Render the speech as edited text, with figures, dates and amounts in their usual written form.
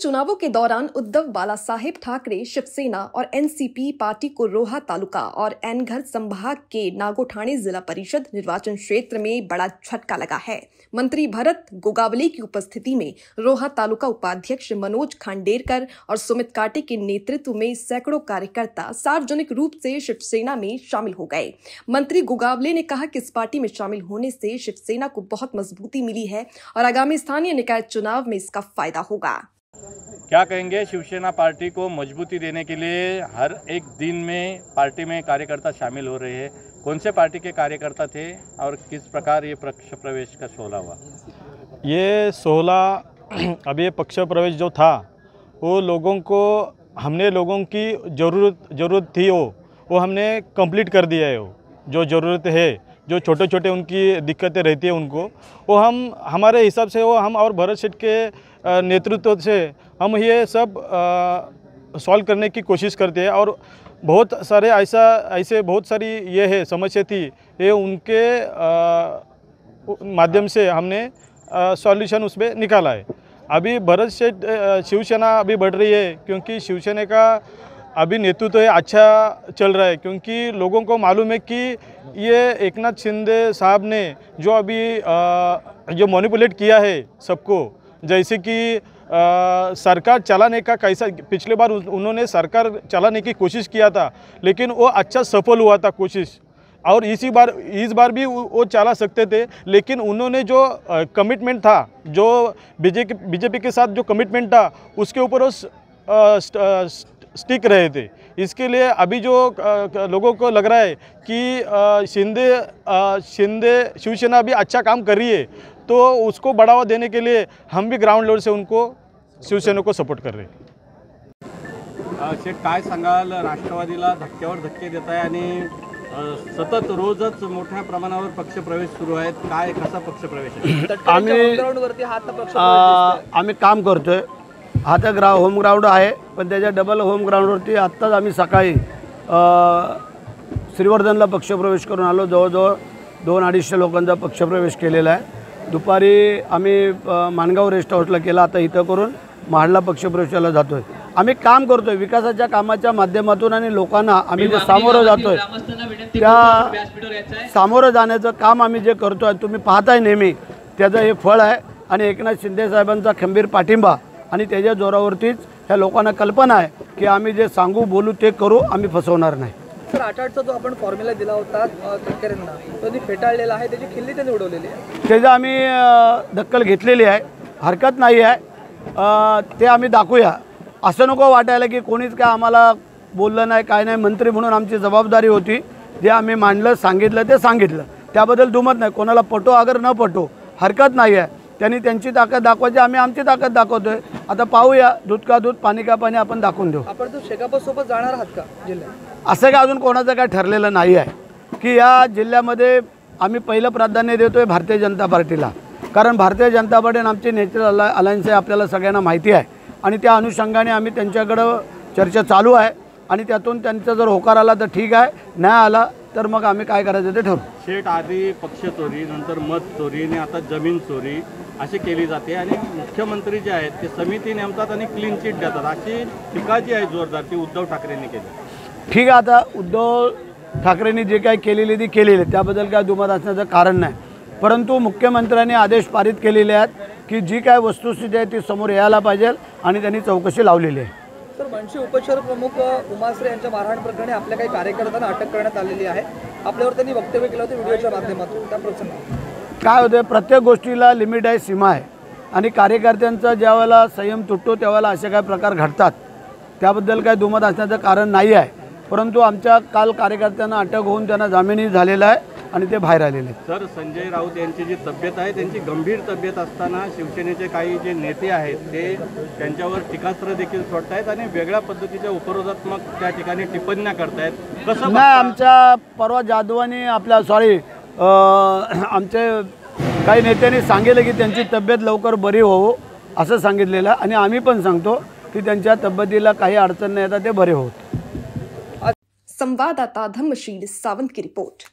चुनावों के दौरान उद्धव बालासाहेब ठाकरे शिवसेना और एनसीपी पार्टी को रोहा तालुका और एनघर संभाग के नागोठाणे जिला परिषद निर्वाचन क्षेत्र में बड़ा झटका लगा है। मंत्री भरत गोगावले की उपस्थिति में रोहा तालुका उपाध्यक्ष मनोज खांडेरकर और सुमित काटे के नेतृत्व में सैकड़ों कार्यकर्ता सार्वजनिक रूप से शिवसेना में शामिल हो गए। मंत्री गोगावले ने कहा कि इस पार्टी में शामिल होने से शिवसेना को बहुत मजबूती मिली है और आगामी स्थानीय निकाय चुनाव में इसका फायदा होगा। क्या कहेंगे, शिवसेना पार्टी को मजबूती देने के लिए हर एक दिन में पार्टी में कार्यकर्ता शामिल हो रहे हैं। कौन से पार्टी के कार्यकर्ता थे और किस प्रकार ये पक्ष प्रवेश का 16 हुआ? ये 16 अब ये पक्ष प्रवेश जो था वो लोगों को हमने लोगों की ज़रूरत थी वो हमने कंप्लीट कर दिया है। वो जो ज़रूरत है, जो छोटे छोटे उनकी दिक्कतें रहती है उनको वो हम हमारे हिसाब से वो हम और भरत शेठ के नेतृत्व से हम ये सब सॉल्व करने की कोशिश करते हैं। और बहुत सारे ऐसे बहुत सारी ये है समस्या थी, ये उनके माध्यम से हमने सॉल्यूशन उसमें निकाला है। अभी भरत शेठ शिवसेना अभी बढ़ रही है क्योंकि शिवसेना का अभी नेतृत्व अच्छा चल रहा है, क्योंकि लोगों को मालूम है कि ये एकनाथ शिंदे साहब ने जो अभी जो मैनिपुलेट किया है सबको, जैसे कि सरकार चलाने का कैसा पिछले बार उन्होंने सरकार चलाने की कोशिश किया था लेकिन वो अच्छा सफल हुआ था कोशिश, और इस बार भी वो चला सकते थे, लेकिन उन्होंने जो कमिटमेंट था, जो बीजेपी के साथ जो कमिटमेंट था उसके ऊपर वो स्टिक रहे थे। इसके लिए अभी जो लोगों को लग रहा है कि शिंदे शिवसेना अभी अच्छा काम कर रही है, तो उसको बढ़ावा देने के लिए हम भी ग्राउंड लेवल से उनको शिवसेना को सपोर्ट कर रहे हैं। शेठ, काय सांगाल, राष्ट्रवादीला धक्क्यावर धक्के देत आहे आणि सतत रोजच मोठ्या प्रमाणावर पक्षप्रवेश सुरू आहेत, काय कसा पक्षप्रवेश आहे? आम्ही काम करतोय, हा तर होम ग्राउंड आहे, पण त्याच्या डबल होम ग्राउंडवरती आत्ताच आम्ही सकाळी श्रीवर्धनला पक्षप्रवेश करून आलो। जवळजवळ 200-250 लोकांचा पक्षप्रवेश केलेला आहे। दुपारी आम्ही माणगाव रेस्ट हाऊसला केला, आता इथं करून महाडला पक्षप्रवेशाला जातोय। आम्ही काम करतोय विकासाच्या कामाच्या माध्यमातून आणि लोकांना आम्ही जे सामोरं जातोय त्या सामोरं जाण्याचं काम आम्ही जे करतोय तुम्ही पाहताय नेहमी, त्याचं हे फळ आहे। आणि एकनाथ शिंदे साहेबांचा खंबीर पाठिंबा आणि त्याच्या जोरावरतीच ह्या लोकांना कल्पना आहे की आम्ही जे सांगू बोलू ते करू, आम्ही फसवणार नाही। सर, 8-8चा जो आपण फॉर्म्युला दिला होता तटकरेंना, तो फेटाळलेला आहे, त्याची खिल्ली त्यांनी उडवलेली आहे। त्याचं आम्ही दखल घेतलेली आहे, हरकत नाही आहे, ते आम्ही दाखवूया। असं नको वाटायला की कोणीच काय आम्हाला बोललं नाही, काय नाही। मंत्री म्हणून आमची जबाबदारी होती, जे आम्ही मांडलं सांगितलं ते सांगितलं, त्याबद्दल दुमत नाही। कोणाला पटो अगर न पटो हरकत नाही आहे, त्यांनी त्यांची ताकद दाखवायची, आम्ही आमची ताकद दाखवतोय। आता पाहूया, दूध का दूध पाणी का पाणी आपण दाखवून देऊ। आपण तो शेकापसोबत जाणार आहात का जिल्ह्यात? असं काय अजून कोणाचं काय ठरलेलं नाही आहे की या जिल्ह्यामध्ये आम्ही पहिलं प्राधान्य देतोय भारतीय जनता पार्टीला, कारण भारतीय जनता पार्टी आमची नॅचरल अलायन्स आहे, आपल्याला सगळ्यांना माहिती आहे। आणि त्या अनुषंगाने आम्ही त्यांच्याकडं चर्चा चालू आहे आणि त्यातून त्यांचा जर होकार आला तर ठीक आहे, नाही आला तर मग आम्ही काय करायचं ते ठरवू। शेठ, आधी पक्ष चोरी, नंतर मत चोरी आणि आता जमीन चोरी अशी केली जाते आणि मुख्यमंत्री जे आहेत ते समिती नेमतात आणि क्लीन चिट देतात, अशी टीका जी आहे जोरदार ती उद्धव ठाकरेंनी केली। ठीक आहे, आता उद्धव ठाकरेंनी जे काही केलेली ती केलेली, त्याबद्दल काय दुमत असण्याचं कारण नाही, परंतु मुख्यमंत्र्यांनी आदेश पारित केलेले आहेत की जी काय वस्तुस्थिती आहे ती समोर यायला पाहिजे आणि त्यांनी चौकशी लावलेली आहे। सर, मनसे उपशहर प्रमुख उमाश्रे यांच्या मारहाण प्रकरणी आपल्या काही कार्यकर्त्यांना अटक करण्यात आलेली आहे, आपल्यावर त्यांनी वक्तव्य केलं होतं व्हिडिओच्या माध्यमातून, त्या प्रसंगी काय होतं, प्रत्येक गोष्टीला लिमिट आहे, सीमा आहे, आणि कार्यकर्त्यांचा ज्यावेळेला संयम तुटतो त्यावेळेला असे काय प्रकार घडतात, त्याबद्दल काय दुमत असण्याचं कारण नाही आहे। परंतु आमच्या काल कार्यकर्त्यांना अटक होऊन त्यांना जामीनही झालेला आहे आणि ते बाहेर आलेले आहेत। सर, संजय राऊत यांची जी तब्येत आहे त्यांची गंभीर तब्येत असताना शिवसेनेचे काही जे नेते आहेत ते त्यांच्यावर टीकास्त्र देखील सोडतायत आणि वेगळ्या पद्धतीच्या उपरोधात्मक त्या ठिकाणी टिप्पण्या करतायत, कसं नाही? आमच्या परवा जाधवांनी आमचे काही नेत्यांनी सांगितलं की त्यांची तब्येत लवकर बरी होवो असं सांगितलेलं, आणि आम्ही पण सांगतो की त्यांच्या तब्येतीला काही अडचण नाही येतात, ते बरे होत। संवाददाता धर्मशील सावंत की रिपोर्ट।